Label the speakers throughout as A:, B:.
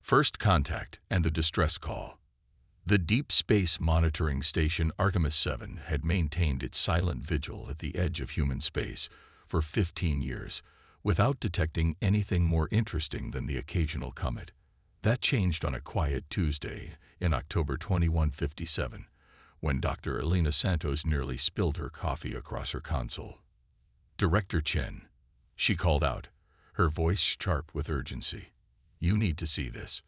A: First contact and the distress call. The Deep Space Monitoring Station Artemis 7 had maintained its silent vigil at the edge of human space for 15 years without detecting anything more interesting than the occasional comet. That changed on a quiet Tuesday in October 2157, when Dr. Elena Santos nearly spilled her coffee across her console. "Director Chen," she called out, her voice sharp with urgency. "You need to see this."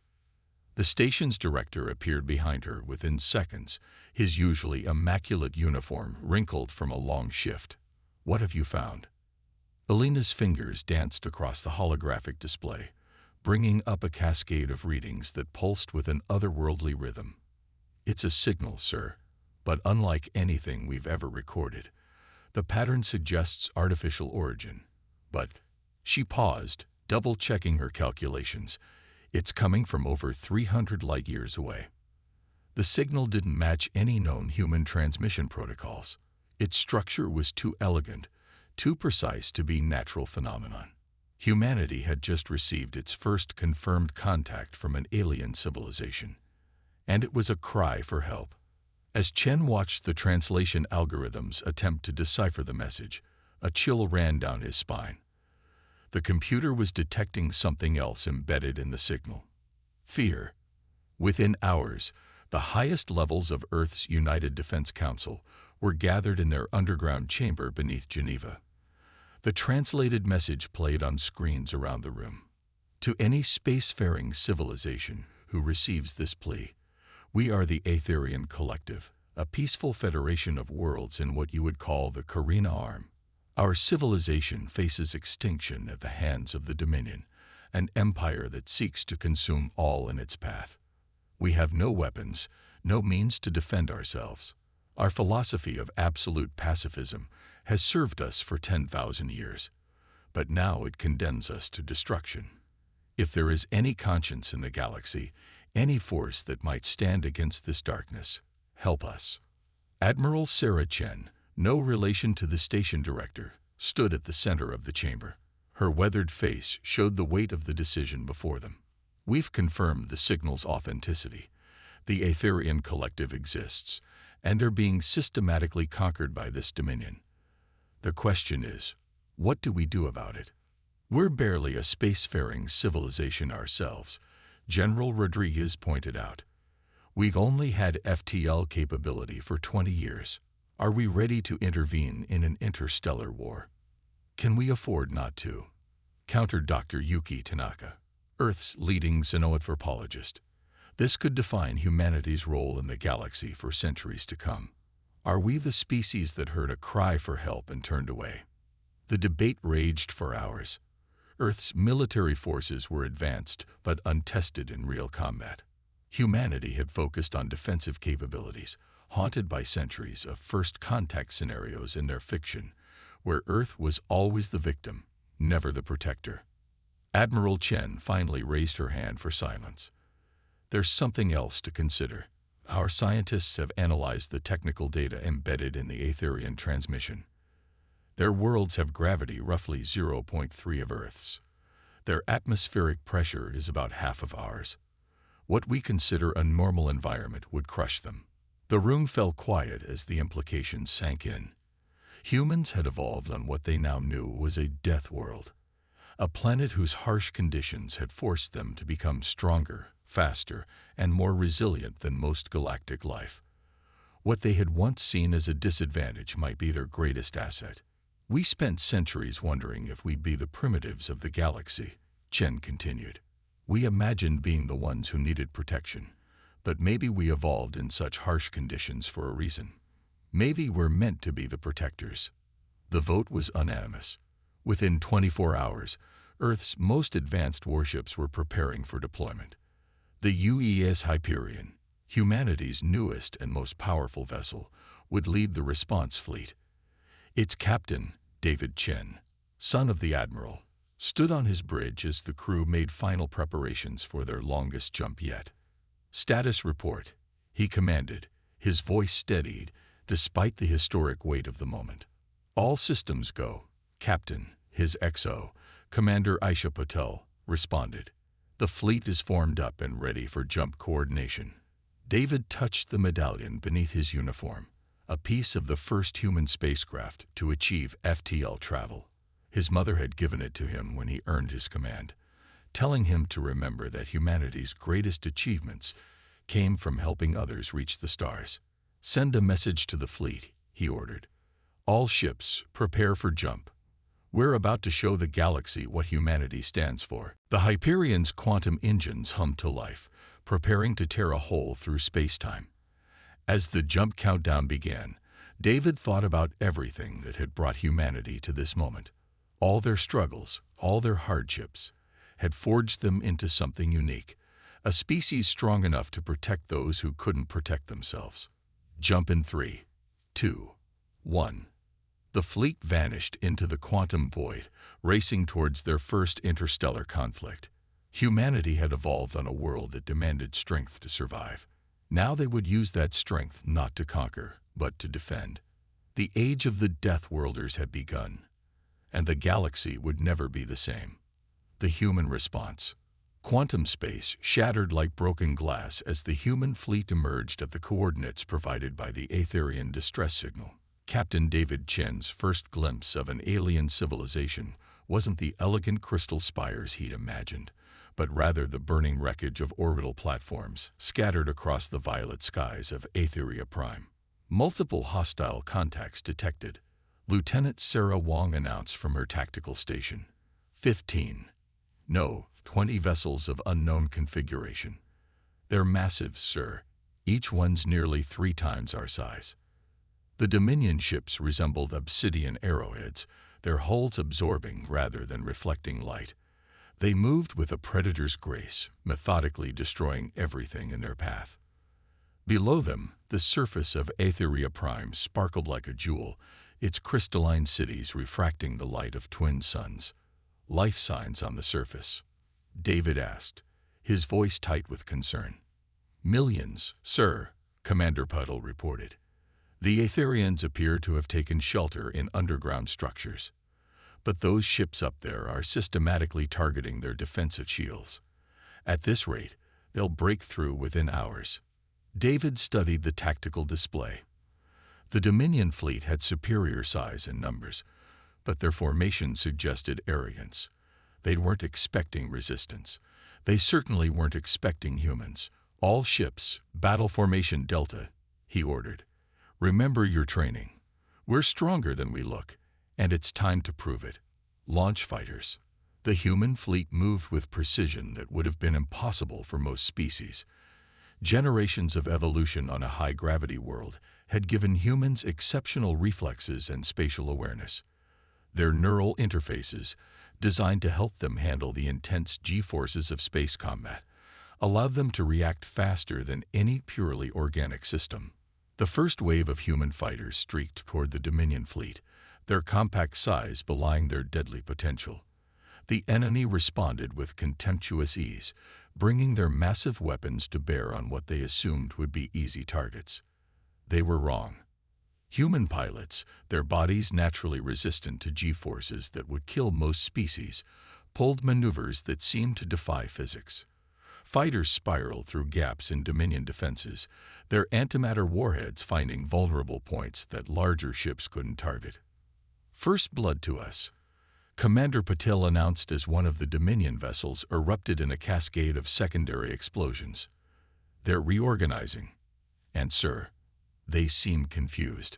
A: The station's director appeared behind her within seconds, his usually immaculate uniform wrinkled from a long shift. "What have you found?" Elena's fingers danced across the holographic display, bringing up a cascade of readings that pulsed with an otherworldly rhythm. "It's a signal, sir, but unlike anything we've ever recorded. The pattern suggests artificial origin, but—" She paused, double-checking her calculations. "It's coming from over 300 light-years away." The signal didn't match any known human transmission protocols. Its structure was too elegant, too precise to be natural phenomenon. Humanity had just received its first confirmed contact from an alien civilization, and it was a cry for help. As Chen watched the translation algorithms attempt to decipher the message, a chill ran down his spine. The computer was detecting something else embedded in the signal. Fear. Within hours, the highest levels of Earth's United Defense Council were gathered in their underground chamber beneath Geneva. The translated message played on screens around the room. "To any spacefaring civilization who receives this plea, we are the Aetherian Collective, a peaceful federation of worlds in what you would call the Carina Arm. Our civilization faces extinction at the hands of the Dominion, an empire that seeks to consume all in its path. We have no weapons, no means to defend ourselves. Our philosophy of absolute pacifism has served us for 10,000 years, but now it condemns us to destruction. If there is any conscience in the galaxy, any force that might stand against this darkness, help us." Admiral Sarah Chen, no relation to the station director, stood at the center of the chamber. Her weathered face showed the weight of the decision before them. "We've confirmed the signal's authenticity. The Aetherian Collective exists, and they're being systematically conquered by this Dominion. The question is, what do we do about it? We're barely a spacefaring civilization ourselves," General Rodriguez pointed out. "We've only had FTL capability for 20 years. Are we ready to intervene in an interstellar war? Can we afford not to?" countered Dr. Yuki Tanaka, Earth's leading xenoanthropologist. "This could define humanity's role in the galaxy for centuries to come. Are we the species that heard a cry for help and turned away?" The debate raged for hours. Earth's military forces were advanced but untested in real combat. Humanity had focused on defensive capabilities, haunted by centuries of first-contact scenarios in their fiction, where Earth was always the victim, never the protector. Admiral Chen finally raised her hand for silence. "There's something else to consider. Our scientists have analyzed the technical data embedded in the Aetherian transmission. Their worlds have gravity roughly 0.3 of Earth's. Their atmospheric pressure is about half of ours. What we consider a normal environment would crush them." The room fell quiet as the implications sank in. Humans had evolved on what they now knew was a death world, a planet whose harsh conditions had forced them to become stronger, faster, and more resilient than most galactic life. What they had once seen as a disadvantage might be their greatest asset. "We spent centuries wondering if we'd be the primitives of the galaxy," Chen continued. "We imagined being the ones who needed protection. But maybe we evolved in such harsh conditions for a reason. Maybe we're meant to be the protectors." The vote was unanimous. Within 24 hours, Earth's most advanced warships were preparing for deployment. The UES Hyperion, humanity's newest and most powerful vessel, would lead the response fleet. Its captain, David Chen, son of the admiral, stood on his bridge as the crew made final preparations for their longest jump yet. "Status report," he commanded, his voice steadied despite the historic weight of the moment. "All systems go, Captain," his XO, Commander Aisha Patel, responded. The fleet is formed up and ready for jump coordination. David touched the medallion beneath his uniform, a piece of the first human spacecraft to achieve FTL travel. His mother had given it to him when he earned his command, telling him to remember that humanity's greatest achievements came from helping others reach the stars. "Send a message to the fleet," he ordered. "All ships, prepare for jump. We're about to show the galaxy what humanity stands for." The Hyperion's quantum engines hummed to life, preparing to tear a hole through space-time. As the jump countdown began, David thought about everything that had brought humanity to this moment. All their struggles, all their hardships, had forged them into something unique, a species strong enough to protect those who couldn't protect themselves. Jump in 3, 2, 1. The fleet vanished into the quantum void, racing towards their first interstellar conflict. Humanity had evolved on a world that demanded strength to survive. Now they would use that strength not to conquer, but to defend. The age of the Deathworlders had begun, and the galaxy would never be the same. The human response. Quantum space shattered like broken glass as the human fleet emerged at the coordinates provided by the Aetherian distress signal. Captain David Chen's first glimpse of an alien civilization wasn't the elegant crystal spires he'd imagined, but rather the burning wreckage of orbital platforms scattered across the violet skies of Aetheria Prime. Multiple hostile contacts detected, Lieutenant Sarah Wong announced from her tactical station. 20 vessels of unknown configuration. They're massive, sir. Each one's nearly 3 times our size. The Dominion ships resembled obsidian arrowheads, their hulls absorbing rather than reflecting light. They moved with a predator's grace, methodically destroying everything in their path. Below them, the surface of Aetheria Prime sparkled like a jewel, its crystalline cities refracting the light of twin suns. "Life signs on the surface?" David asked, his voice tight with concern. "Millions, sir," Commander Puddle reported. "The Aetherians appear to have taken shelter in underground structures. But those ships up there are systematically targeting their defensive shields. At this rate, they'll break through within hours." David studied the tactical display. The Dominion fleet had superior size and numbers, but their formation suggested arrogance. They weren't expecting resistance. They certainly weren't expecting humans. "All ships, battle formation Delta," he ordered. "Remember your training. We're stronger than we look, and it's time to prove it." Launch fighters. The human fleet moved with precision that would have been impossible for most species. Generations of evolution on a high-gravity world had given humans exceptional reflexes and spatial awareness. Their neural interfaces, designed to help them handle the intense G-forces of space combat, allowed them to react faster than any purely organic system. The first wave of human fighters streaked toward the Dominion fleet, their compact size belying their deadly potential. The enemy responded with contemptuous ease, bringing their massive weapons to bear on what they assumed would be easy targets. They were wrong. Human pilots, their bodies naturally resistant to G-forces that would kill most species, pulled maneuvers that seemed to defy physics. Fighters spiraled through gaps in Dominion defenses, their antimatter warheads finding vulnerable points that larger ships couldn't target. "First blood to us," Commander Patel announced as one of the Dominion vessels erupted in a cascade of secondary explosions. "They're reorganizing. And, sir, they seem confused."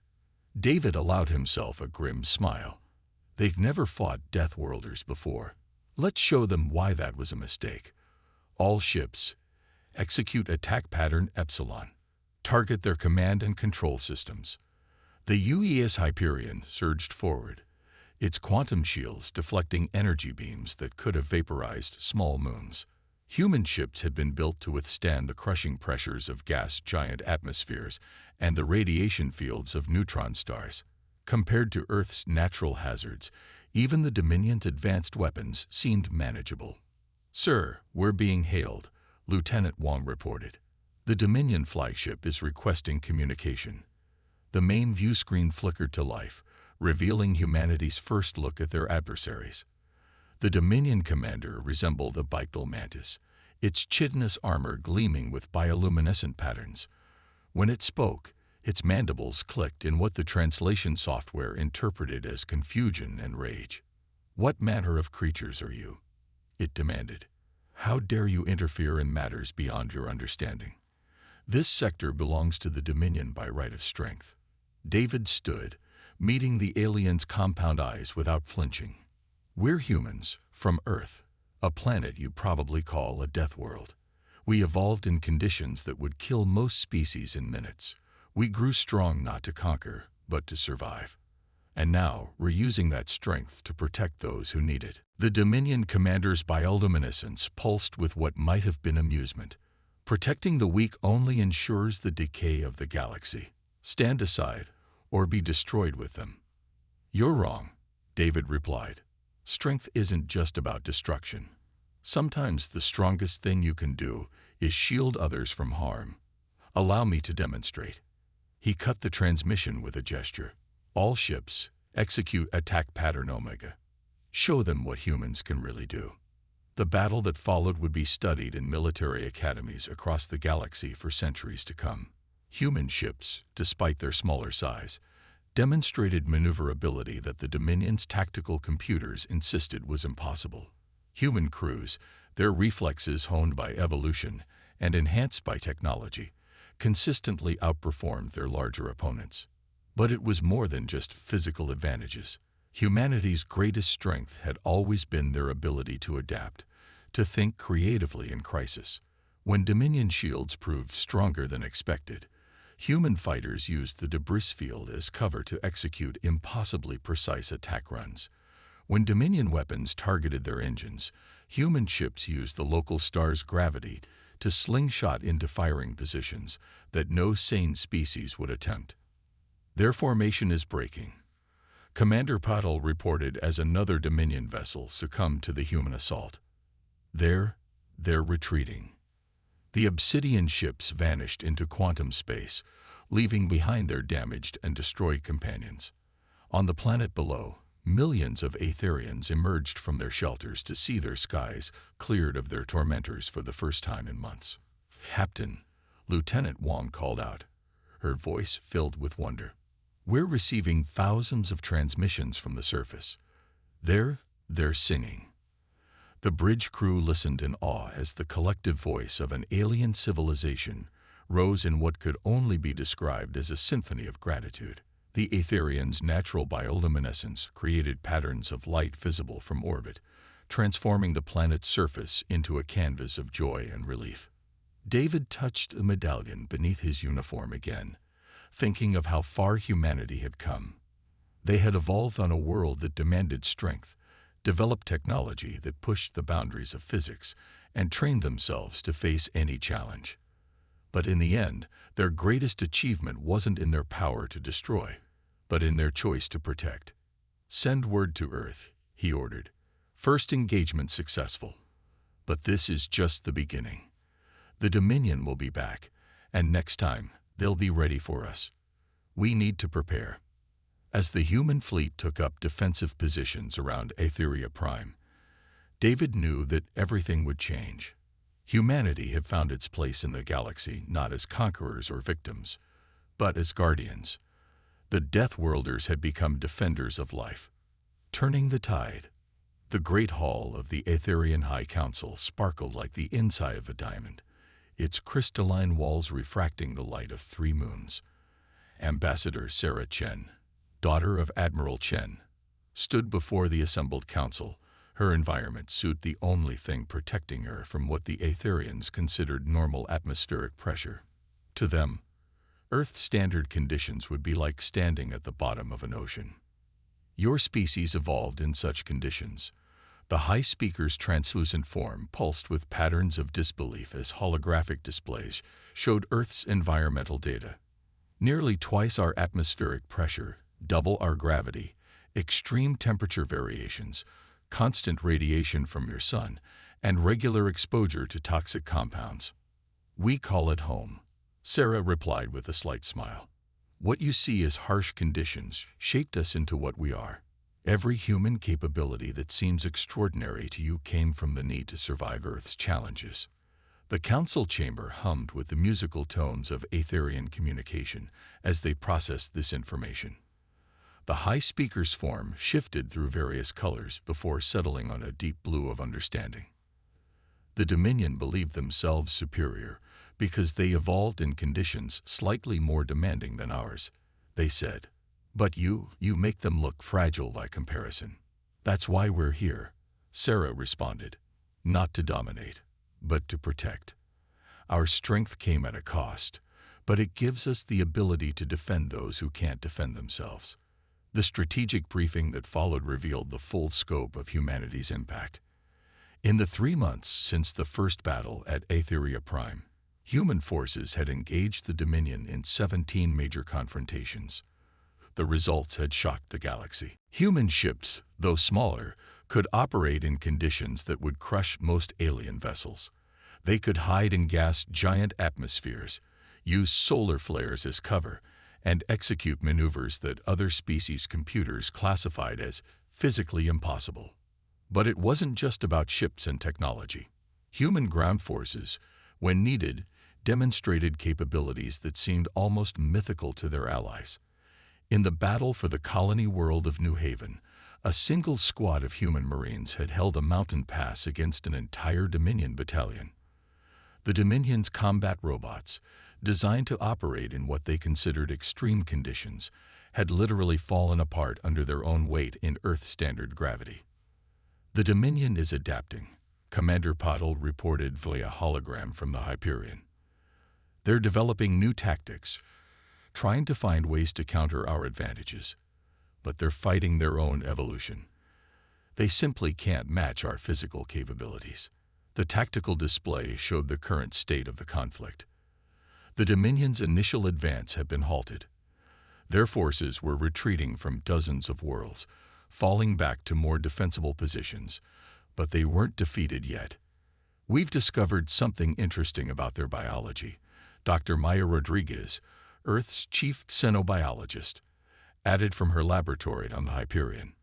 A: David allowed himself a grim smile. They've never fought Deathworlders before. Let's show them why that was a mistake. "All ships, execute attack pattern Epsilon. Target their command and control systems." The UES Hyperion surged forward, its quantum shields deflecting energy beams that could have vaporized small moons. Human ships had been built to withstand the crushing pressures of gas giant atmospheres and the radiation fields of neutron stars. Compared to Earth's natural hazards, even the Dominion's advanced weapons seemed manageable. "Sir, we're being hailed," Lieutenant Wong reported. "The Dominion flagship is requesting communication." The main view screen flickered to life, revealing humanity's first look at their adversaries. The Dominion commander resembled a bipedal mantis, its chitinous armor gleaming with bioluminescent patterns. When it spoke, its mandibles clicked in what the translation software interpreted as confusion and rage. "What manner of creatures are you?" it demanded. "How dare you interfere in matters beyond your understanding? This sector belongs to the Dominion by right of strength." David stood, meeting the alien's compound eyes without flinching. "We're humans, from Earth, a planet you probably call a death world. We evolved in conditions that would kill most species in minutes. We grew strong not to conquer, but to survive. And now we're using that strength to protect those who need it." The Dominion commander's bioluminescence pulsed with what might have been amusement. "Protecting the weak only ensures the decay of the galaxy. Stand aside, or be destroyed with them." "You're wrong," David replied. "Strength isn't just about destruction. Sometimes the strongest thing you can do is shield others from harm. Allow me to demonstrate." He cut the transmission with a gesture. "All ships, execute attack pattern Omega. Show them what humans can really do." The battle that followed would be studied in military academies across the galaxy for centuries to come. Human ships, despite their smaller size, demonstrated maneuverability that the Dominion's tactical computers insisted was impossible. Human crews, their reflexes honed by evolution and enhanced by technology, consistently outperformed their larger opponents. But it was more than just physical advantages. Humanity's greatest strength had always been their ability to adapt, to think creatively in crisis. When Dominion shields proved stronger than expected, human fighters used the debris field as cover to execute impossibly precise attack runs. When Dominion weapons targeted their engines, human ships used the local star's gravity to slingshot into firing positions that no sane species would attempt. "Their formation is breaking," Commander Patel reported as another Dominion vessel succumbed to the human assault. They're retreating." The Obsidian ships vanished into quantum space, leaving behind their damaged and destroyed companions. On the planet below, millions of Aetherians emerged from their shelters to see their skies cleared of their tormentors for the first time in months. "Captain," Lieutenant Wong called out, her voice filled with wonder. "We're receiving thousands of transmissions from the surface. They're singing." The bridge crew listened in awe as the collective voice of an alien civilization rose in what could only be described as a symphony of gratitude. The Aetherians' natural bioluminescence created patterns of light visible from orbit, transforming the planet's surface into a canvas of joy and relief. David touched the medallion beneath his uniform again, thinking of how far humanity had come. They had evolved on a world that demanded strength, developed technology that pushed the boundaries of physics, and trained themselves to face any challenge. But in the end, their greatest achievement wasn't in their power to destroy, but in their choice to protect. "Send word to Earth," he ordered. "First engagement successful. But this is just the beginning. The Dominion will be back, and next time, they'll be ready for us. We need to prepare." As the human fleet took up defensive positions around Aetheria Prime, David knew that everything would change. Humanity had found its place in the galaxy not as conquerors or victims, but as guardians. The Deathworlders had become defenders of life. Turning the tide. The great hall of the Aetherian High Council sparkled like the inside of a diamond, its crystalline walls refracting the light of 3 moons. Ambassador Sarah Chen, daughter of Admiral Chen, stood before the assembled council, her environment suit the only thing protecting her from what the Aetherians considered normal atmospheric pressure. To them, Earth standard conditions would be like standing at the bottom of an ocean. "Your species evolved in such conditions." The High Speaker's translucent form pulsed with patterns of disbelief as holographic displays showed Earth's environmental data. "Nearly twice our atmospheric pressure, double our gravity, extreme temperature variations, constant radiation from your sun, and regular exposure to toxic compounds. We call it home," Sarah replied with a slight smile. "What you see as harsh conditions shaped us into what we are. Every human capability that seems extraordinary to you came from the need to survive Earth's challenges. The council chamber hummed with the musical tones of Aetherian communication as they processed this information. The high speaker's form shifted through various colors before settling on a deep blue of understanding. The Dominion believed themselves superior because they evolved in conditions slightly more demanding than ours. They said, "But you make them look fragile by comparison." "That's why we're here," Sarah responded. "Not to dominate, but to protect. Our strength came at a cost, but it gives us the ability to defend those who can't defend themselves." The strategic briefing that followed revealed the full scope of humanity's impact. In the 3 months since the first battle at Aetheria Prime, human forces had engaged the Dominion in 17 major confrontations. The results had shocked the galaxy. Human ships, though smaller, could operate in conditions that would crush most alien vessels. They could hide and gas giant atmospheres, use solar flares as cover, and execute maneuvers that other species' computers classified as physically impossible. But it wasn't just about ships and technology. Human ground forces, when needed, demonstrated capabilities that seemed almost mythical to their allies. In the battle for the colony world of New Haven, a single squad of human Marines had held a mountain pass against an entire Dominion battalion. The Dominion's combat robots, designed to operate in what they considered extreme conditions, had literally fallen apart under their own weight in Earth-standard gravity. "The Dominion is adapting," Commander Pottle reported via hologram from the Hyperion. "They're developing new tactics, trying to find ways to counter our advantages, but they're fighting their own evolution. They simply can't match our physical capabilities." The tactical display showed the current state of the conflict. The Dominion's initial advance had been halted. Their forces were retreating from dozens of worlds, falling back to more defensible positions, but they weren't defeated yet. "We've discovered something interesting about their biology," Dr. Maya Rodriguez, Earth's chief xenobiologist, added from her laboratory on the Hyperion.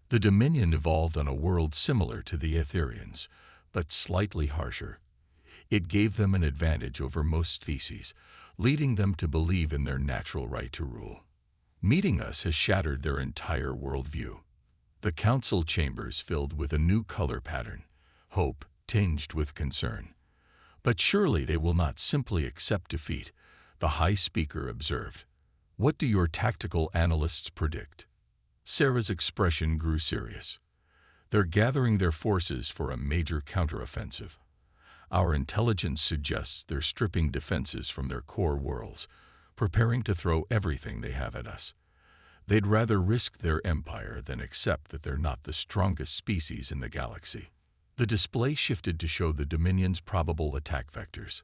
A: "The Dominion evolved on a world similar to the Aetherians, but slightly harsher. It gave them an advantage over most species, leading them to believe in their natural right to rule. Meeting us has shattered their entire worldview." The council chambers filled with a new color pattern, hope tinged with concern. "But surely they will not simply accept defeat," the high speaker observed. "What do your tactical analysts predict?" Sarah's expression grew serious. "They're gathering their forces for a major counteroffensive. Our intelligence suggests they're stripping defenses from their core worlds, preparing to throw everything they have at us. They'd rather risk their empire than accept that they're not the strongest species in the galaxy." The display shifted to show the Dominion's probable attack vectors.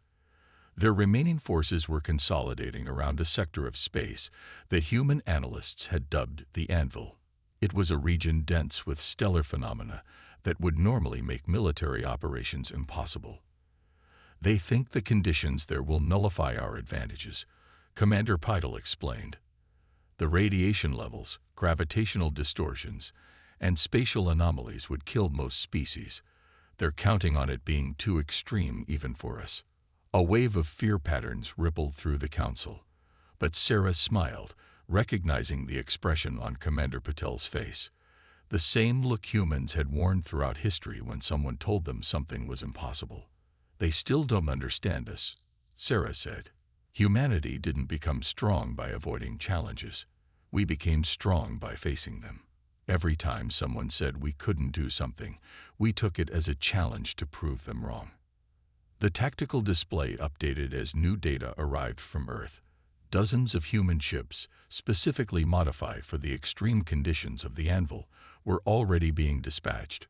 A: Their remaining forces were consolidating around a sector of space that human analysts had dubbed the Anvil. It was a region dense with stellar phenomena that would normally make military operations impossible. "They think the conditions there will nullify our advantages," Commander Peitel explained. "The radiation levels, gravitational distortions, and spatial anomalies would kill most species. They're counting on it being too extreme even for us." A wave of fear patterns rippled through the council, but Sarah smiled, recognizing the expression on Commander Patel's face. The same look humans had worn throughout history when someone told them something was impossible. "They still don't understand us," Sarah said. "Humanity didn't become strong by avoiding challenges. We became strong by facing them. Every time someone said we couldn't do something, we took it as a challenge to prove them wrong." The tactical display updated as new data arrived from Earth. Dozens of human ships, specifically modified for the extreme conditions of the Anvil, were already being dispatched.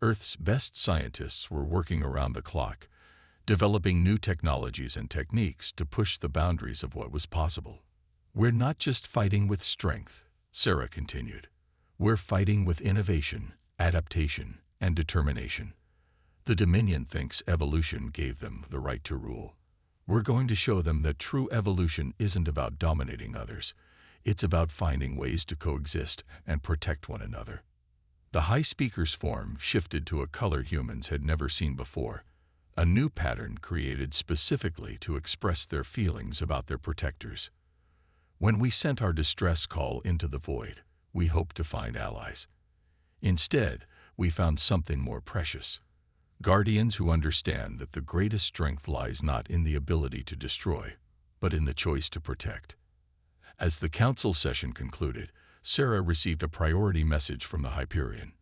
A: Earth's best scientists were working around the clock, developing new technologies and techniques to push the boundaries of what was possible. "We're not just fighting with strength," Sarah continued. "We're fighting with innovation, adaptation, and determination. The Dominion thinks evolution gave them the right to rule. We're going to show them that true evolution isn't about dominating others. It's about finding ways to coexist and protect one another." The high speaker's form shifted to a color humans had never seen before, a new pattern created specifically to express their feelings about their protectors. When we sent our distress call into the void, we hoped to find allies. Instead, we found something more precious. Guardians who understand that the greatest strength lies not in the ability to destroy, but in the choice to protect. As the council session concluded, Sarah received a priority message from the Hyperion.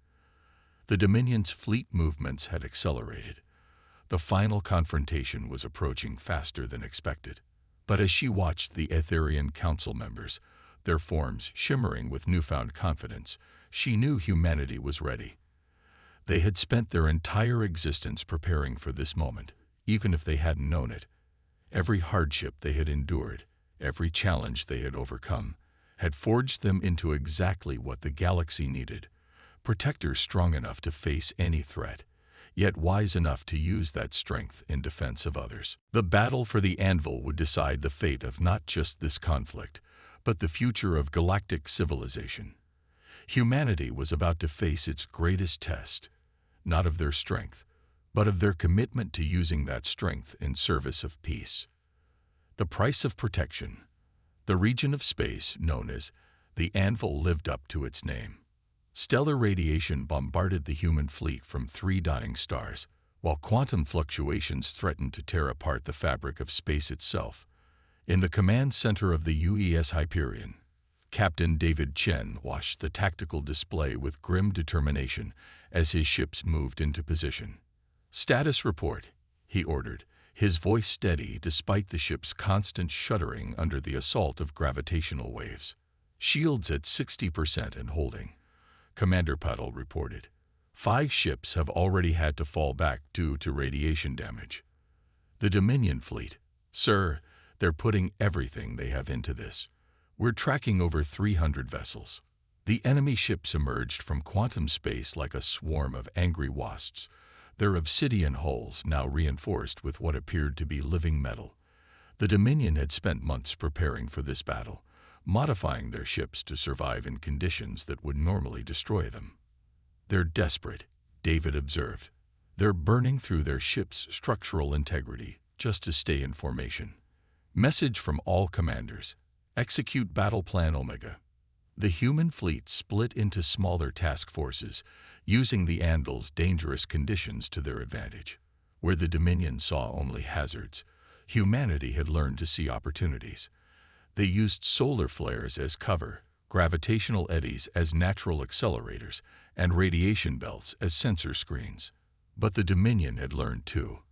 A: The Dominion's fleet movements had accelerated. The final confrontation was approaching faster than expected. But as she watched the Etherian council members, their forms shimmering with newfound confidence, she knew humanity was ready. They had spent their entire existence preparing for this moment, even if they hadn't known it. Every hardship they had endured, every challenge they had overcome, had forged them into exactly what the galaxy needed: protectors strong enough to face any threat, yet wise enough to use that strength in defense of others. The battle for the Anvil would decide the fate of not just this conflict, but the future of galactic civilization. Humanity was about to face its greatest test, not of their strength, but of their commitment to using that strength in service of peace. The price of protection. The region of space known as the Anvil lived up to its name. Stellar radiation bombarded the human fleet from 3 dying stars, while quantum fluctuations threatened to tear apart the fabric of space itself. In the command center of the UES Hyperion, Captain David Chen watched the tactical display with grim determination as his ships moved into position. "Status report," he ordered, his voice steady despite the ship's constant shuddering under the assault of gravitational waves. "Shields at 60% and holding," Commander Puddle reported. 5 ships have already had to fall back due to radiation damage. "The Dominion fleet, sir, they're putting everything they have into this. We're tracking over 300 vessels." The enemy ships emerged from quantum space like a swarm of angry wasps, their obsidian hulls now reinforced with what appeared to be living metal. The Dominion had spent months preparing for this battle, modifying their ships to survive in conditions that would normally destroy them. "They're desperate," David observed. "They're burning through their ship's structural integrity just to stay in formation." Message from all commanders: execute Battle Plan Omega. The human fleet split into smaller task forces, using the Anvil's dangerous conditions to their advantage. Where the Dominion saw only hazards, humanity had learned to see opportunities. They used solar flares as cover, gravitational eddies as natural accelerators, and radiation belts as sensor screens. But the Dominion had learned too.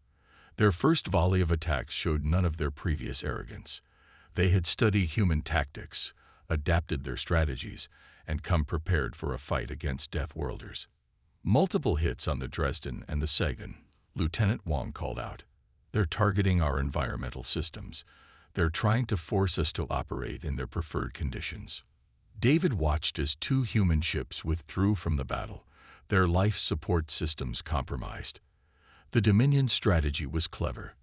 A: Their first volley of attacks showed none of their previous arrogance. They had studied human tactics, adapted their strategies, and come prepared for a fight against Deathworlders. "Multiple hits on the Dresden and the Sagan," Lieutenant Wong called out. "They're targeting our environmental systems. They're trying to force us to operate in their preferred conditions." David watched as 2 human ships withdrew from the battle, their life support systems compromised. The Dominion's strategy was clever.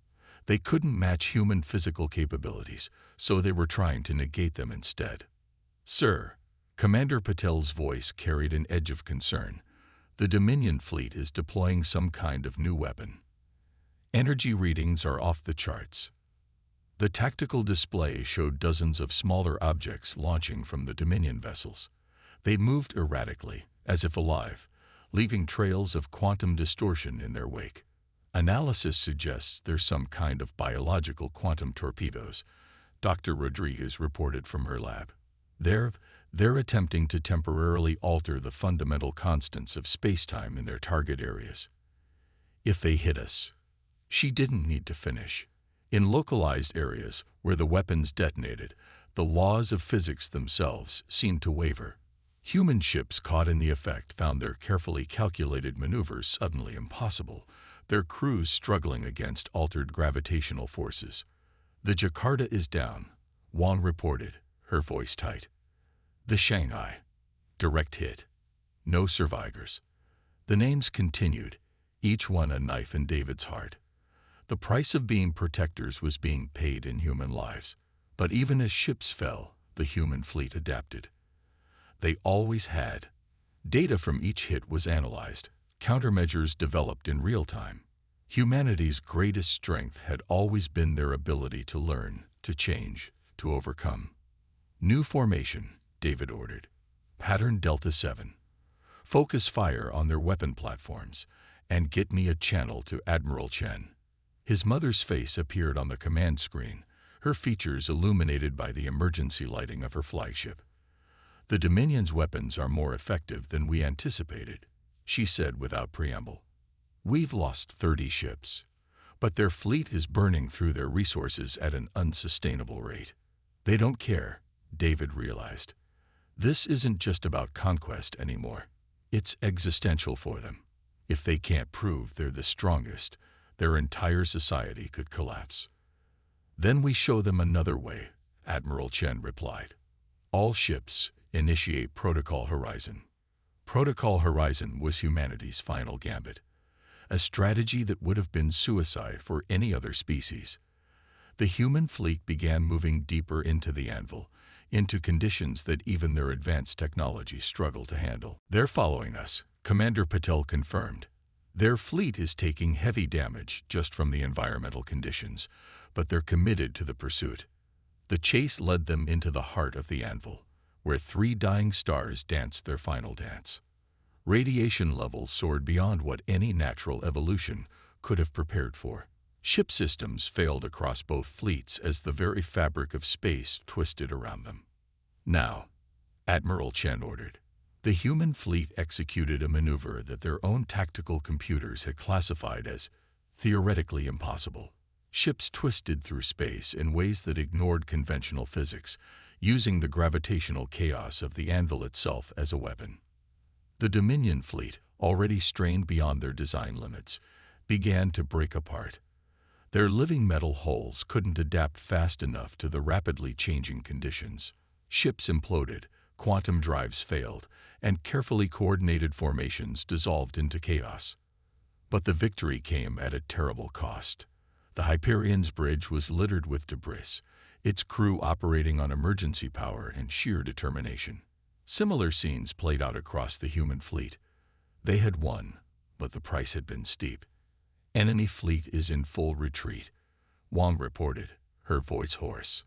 A: They couldn't match human physical capabilities, so they were trying to negate them instead. "Sir," Commander Patel's voice carried an edge of concern, "the Dominion fleet is deploying some kind of new weapon. Energy readings are off the charts." The tactical display showed dozens of smaller objects launching from the Dominion vessels. They moved erratically, as if alive, leaving trails of quantum distortion in their wake. "Analysis suggests there's some kind of biological quantum torpedoes," Dr. Rodriguez reported from her lab. They're attempting to temporarily alter the fundamental constants of spacetime in their target areas. "If they hit us." She didn't need to finish. In localized areas where the weapons detonated, the laws of physics themselves seemed to waver. Human ships caught in the effect found their carefully calculated maneuvers suddenly impossible, their crews struggling against altered gravitational forces. "The Jakarta is down," Wong reported, her voice tight. "The Shanghai. Direct hit. No survivors." The names continued, each one a knife in David's heart. The price of being protectors was being paid in human lives. But even as ships fell, the human fleet adapted. They always had. Data from each hit was analyzed, countermeasures developed in real time. Humanity's greatest strength had always been their ability to learn, to change, to overcome. New formation, David ordered. Pattern Delta 7. Focus fire on their weapon platforms, and get me a channel to Admiral Chen. His mother's face appeared on the command screen, her features illuminated by the emergency lighting of her flagship. The Dominion's weapons are more effective than we anticipated, she said without preamble. We've lost 30 ships, but their fleet is burning through their resources at an unsustainable rate. They don't care, David realized. This isn't just about conquest anymore. It's existential for them. If they can't prove they're the strongest, their entire society could collapse. Then we show them another way, Admiral Chen replied. All ships initiate Protocol Horizon. Protocol Horizon was humanity's final gambit, a strategy that would have been suicide for any other species. The human fleet began moving deeper into the anvil, into conditions that even their advanced technology struggled to handle. They're following us, Commander Patel confirmed. Their fleet is taking heavy damage just from the environmental conditions, but they're committed to the pursuit. The chase led them into the heart of the anvil, where 3 dying stars danced their final dance. Radiation levels soared beyond what any natural evolution could have prepared for. Ship systems failed across both fleets as the very fabric of space twisted around them. Now, Admiral Chen ordered. The human fleet executed a maneuver that their own tactical computers had classified as theoretically impossible. Ships twisted through space in ways that ignored conventional physics, using the gravitational chaos of the anvil itself as a weapon. The Dominion fleet, already strained beyond their design limits, began to break apart. Their living metal hulls couldn't adapt fast enough to the rapidly changing conditions. Ships imploded, quantum drives failed, and carefully coordinated formations dissolved into chaos. But the victory came at a terrible cost. The Hyperion's bridge was littered with debris, its crew operating on emergency power and sheer determination. Similar scenes played out across the human fleet. They had won, but the price had been steep. Enemy fleet is in full retreat, Wong reported, her voice hoarse.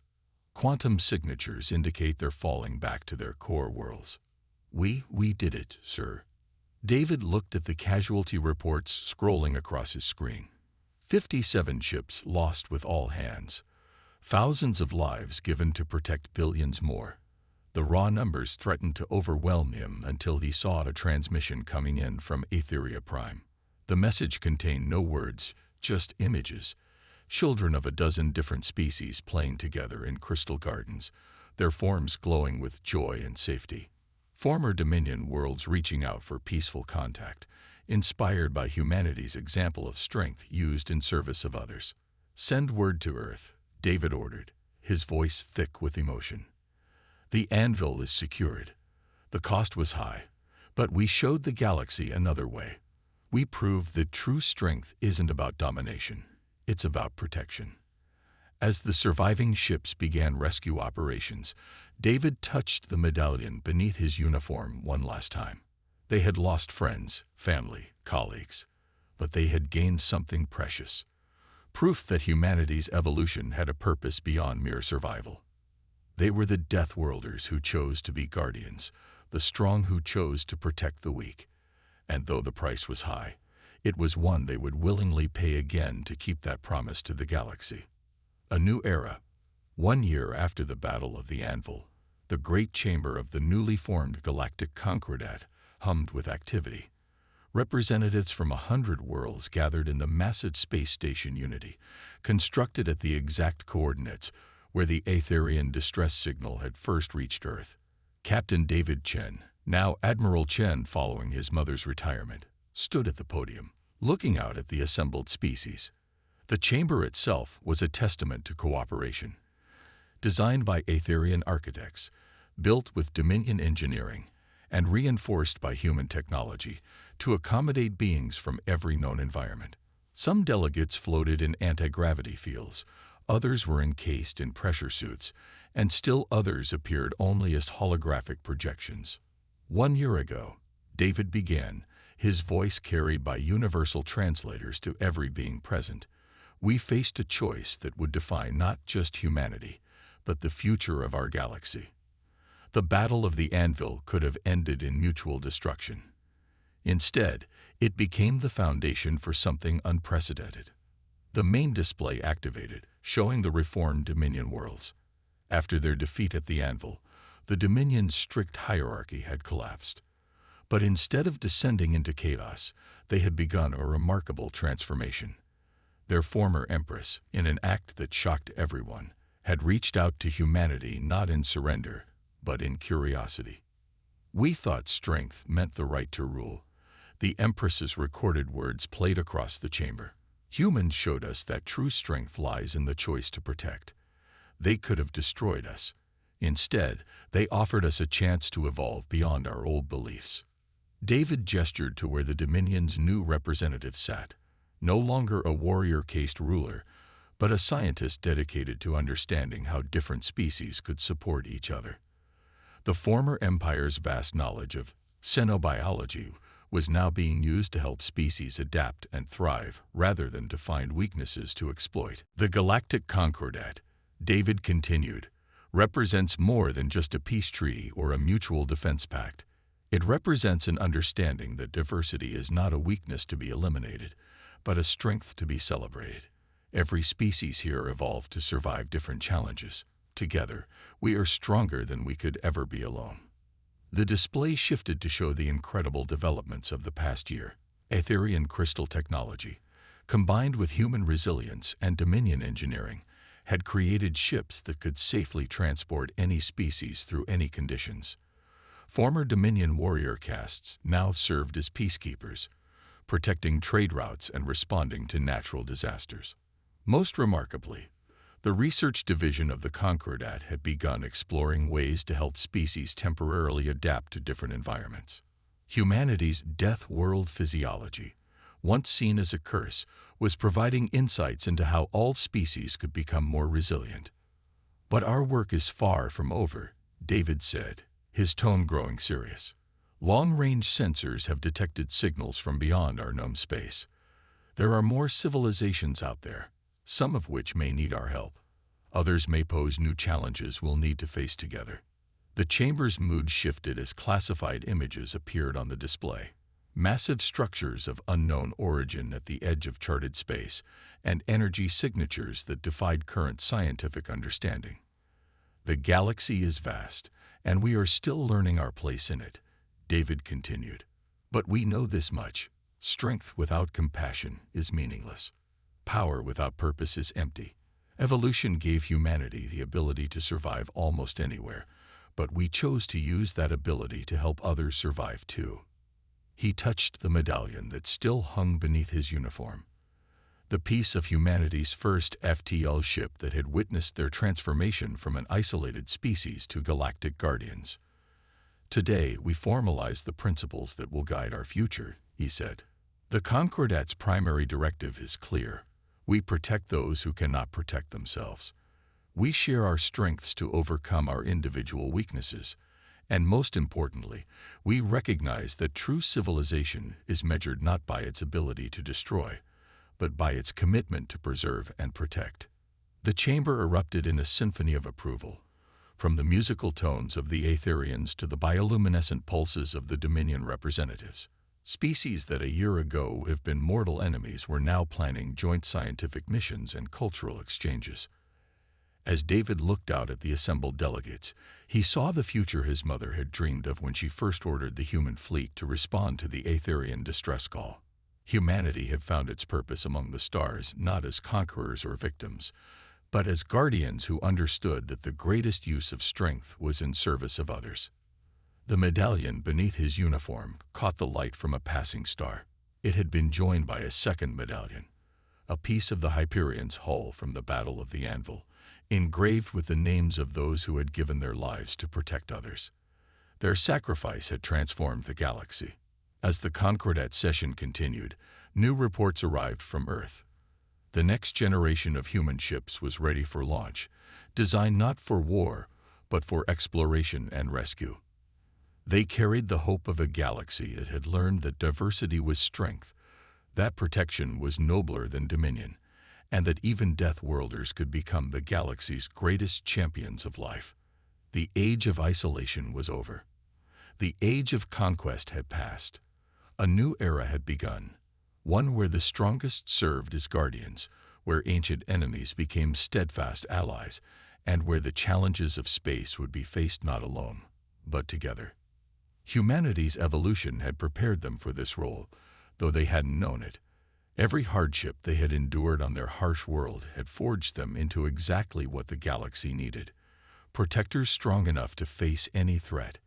A: Quantum signatures indicate they're falling back to their core worlds. We did it, sir. David looked at the casualty reports scrolling across his screen. 57 ships lost with all hands. Thousands of lives given to protect billions more. The raw numbers threatened to overwhelm him until he saw a transmission coming in from Aetheria Prime. The message contained no words, just images. Children of a dozen different species playing together in crystal gardens, their forms glowing with joy and safety. Former Dominion worlds reaching out for peaceful contact, inspired by humanity's example of strength used in service of others. Send word to Earth, David ordered, his voice thick with emotion. The anvil is secured. The cost was high, but we showed the galaxy another way. We proved that true strength isn't about domination. It's about protection. As the surviving ships began rescue operations, David touched the medallion beneath his uniform one last time. They had lost friends, family, colleagues, but they had gained something precious. Proof that humanity's evolution had a purpose beyond mere survival. They were the Deathworlders who chose to be guardians, the strong who chose to protect the weak. And though the price was high, it was one they would willingly pay again to keep that promise to the galaxy. A new era. 1 year after the Battle of the Anvil, the great chamber of the newly formed Galactic Concordat hummed with activity. Representatives from 100 worlds gathered in the massive space station Unity, constructed at the exact coordinates where the Aetherian distress signal had first reached Earth. Captain David Chen, now Admiral Chen following his mother's retirement, stood at the podium, looking out at the assembled species. The chamber itself was a testament to cooperation. Designed by Aetherian architects, built with Dominion engineering, and reinforced by human technology to accommodate beings from every known environment. Some delegates floated in anti-gravity fields, others were encased in pressure suits, and still others appeared only as holographic projections. 1 year ago, David began, his voice carried by universal translators to every being present. We faced a choice that would define not just humanity, but the future of our galaxy. The Battle of the Anvil could have ended in mutual destruction. Instead, it became the foundation for something unprecedented. The main display activated, showing the reformed Dominion worlds. After their defeat at the Anvil, the Dominion's strict hierarchy had collapsed. But instead of descending into chaos, they had begun a remarkable transformation. Their former empress, in an act that shocked everyone, had reached out to humanity not in surrender, but in curiosity. We thought strength meant the right to rule. The empress's recorded words played across the chamber. Humans showed us that true strength lies in the choice to protect. They could have destroyed us. Instead, they offered us a chance to evolve beyond our old beliefs. David gestured to where the Dominion's new representative sat, no longer a warrior-caste ruler, but a scientist dedicated to understanding how different species could support each other. The former empire's vast knowledge of xenobiology was now being used to help species adapt and thrive rather than to find weaknesses to exploit. The Galactic Concordat, David continued, represents more than just a peace treaty or a mutual defense pact. It represents an understanding that diversity is not a weakness to be eliminated, but a strength to be celebrated. Every species here evolved to survive different challenges. Together, we are stronger than we could ever be alone. The display shifted to show the incredible developments of the past year. Aetherian crystal technology, combined with human resilience and Dominion engineering, had created ships that could safely transport any species through any conditions. Former Dominion warrior castes now served as peacekeepers, protecting trade routes and responding to natural disasters. Most remarkably, the research division of the Concordat had begun exploring ways to help species temporarily adapt to different environments. Humanity's death world physiology, once seen as a curse, was providing insights into how all species could become more resilient. But our work is far from over, David said, his tone growing serious. Long-range sensors have detected signals from beyond our known space. There are more civilizations out there, some of which may need our help. Others may pose new challenges we'll need to face together. The chamber's mood shifted as classified images appeared on the display. Massive structures of unknown origin at the edge of charted space, and energy signatures that defied current scientific understanding. The galaxy is vast, and we are still learning our place in it, David continued. But we know this much: strength without compassion is meaningless. Power without purpose is empty. Evolution gave humanity the ability to survive almost anywhere, but we chose to use that ability to help others survive too. He touched the medallion that still hung beneath his uniform, the piece of humanity's first FTL ship that had witnessed their transformation from an isolated species to galactic guardians. Today, we formalize the principles that will guide our future, he said. The Concordat's primary directive is clear. We protect those who cannot protect themselves. We share our strengths to overcome our individual weaknesses. And most importantly, we recognize that true civilization is measured not by its ability to destroy, but by its commitment to preserve and protect. The chamber erupted in a symphony of approval. From the musical tones of the Aetherians to the bioluminescent pulses of the Dominion representatives. Species that a year ago have been mortal enemies were now planning joint scientific missions and cultural exchanges. As David looked out at the assembled delegates, he saw the future his mother had dreamed of when she first ordered the human fleet to respond to the Aetherian distress call. Humanity had found its purpose among the stars not as conquerors or victims, but as guardians who understood that the greatest use of strength was in service of others. The medallion beneath his uniform caught the light from a passing star. It had been joined by a second medallion, a piece of the Hyperion's hull from the Battle of the Anvil, engraved with the names of those who had given their lives to protect others. Their sacrifice had transformed the galaxy. As the Concordat session continued, new reports arrived from Earth. The next generation of human ships was ready for launch, designed not for war, but for exploration and rescue. They carried the hope of a galaxy that had learned that diversity was strength, that protection was nobler than dominion, and that even Deathworlders could become the galaxy's greatest champions of life. The age of isolation was over. The age of conquest had passed. A new era had begun, one where the strongest served as guardians, where ancient enemies became steadfast allies, and where the challenges of space would be faced not alone, but together. Humanity's evolution had prepared them for this role, though they hadn't known it. Every hardship they had endured on their harsh world had forged them into exactly what the galaxy needed. Protectors strong enough to face any threat,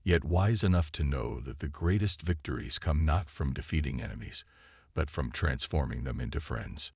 A: yet wise enough to know that the greatest victories come not from defeating enemies, but from transforming them into friends.